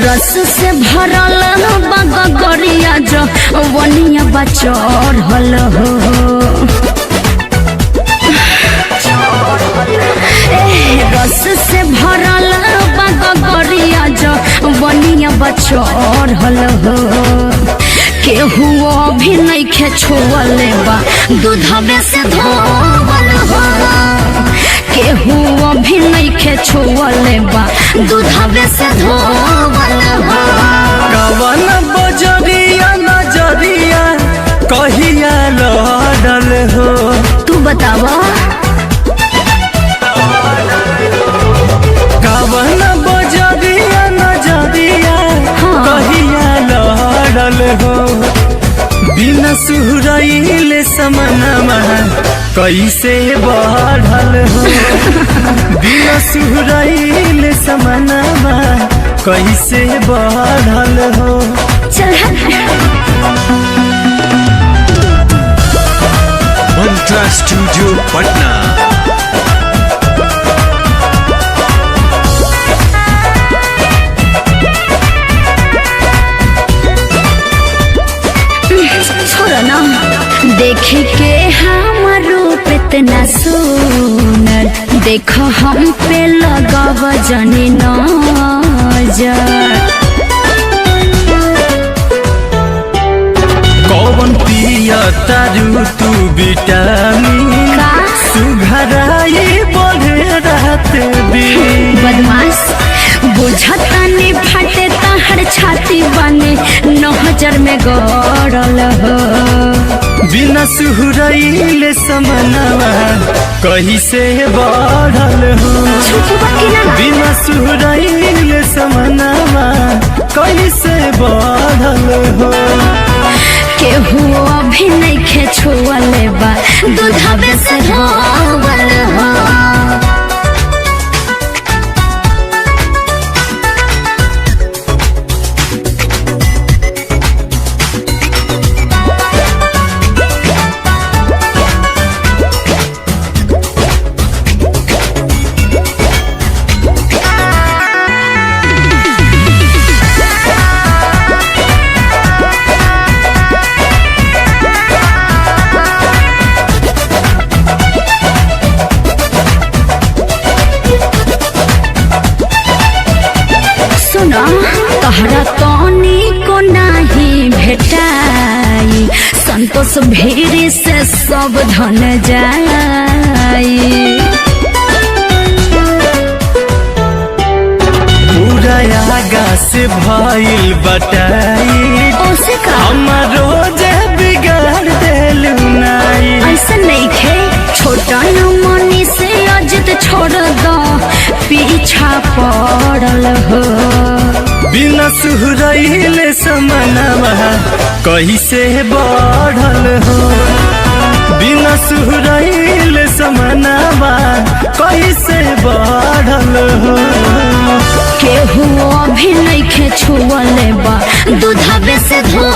रस से भरल बगरिया जो वनिया बचढ़ल हो रस से भरल बगरिया जो वनिया बचढ़ल हो केहू भी नइखे छुअले बा दूधवे से धोवल हो केहू भी नइखे छुअले बा दूधवे से धोवल हो कवन बजरिया नजरिया कहिया लड़ल हो तू बतावा कवन बजरिया नजरिया कहिया लड़ल हो बिना सुहरैले समनमा कैसे बढ़ल हो बिना सुहरैले समनमा कैसे बढ़ल हो मंत्रा स्टूडियो पटना। देखे के हमर रूप इतना सुनर देखो हम पे लगाव जनी नजर कौन पिया तारू तू विटामिन सुघराई बढ़े रात दिन बदमाश बुझतानी फाटे तहर छाती बने 9000 में गड़ल हो बिना सुहरैले समनवा कैसे बढ़ल हो बिना सुहरैले समनवा कैसे बढ़ल हो केहू अभी नइखे छुअले बा दूधवे से धोवल हो तहरा तनी को नहीं भेटाई संतोष भीरी से सब धन जाई पूरा आगा से भइल बटाई हमारो जे बिगाड़ देलू नाई ऐसा नहीं खे छोटा मनी से अजित छोड़ दो पीछा पड़ल हो बिना सुहरैले समनवा कैसे बढ़ल हो बिना सुहरैले समनवा कैसे बढ़ल हो केहू अभी नइखे छुअले बा दूधवे से धो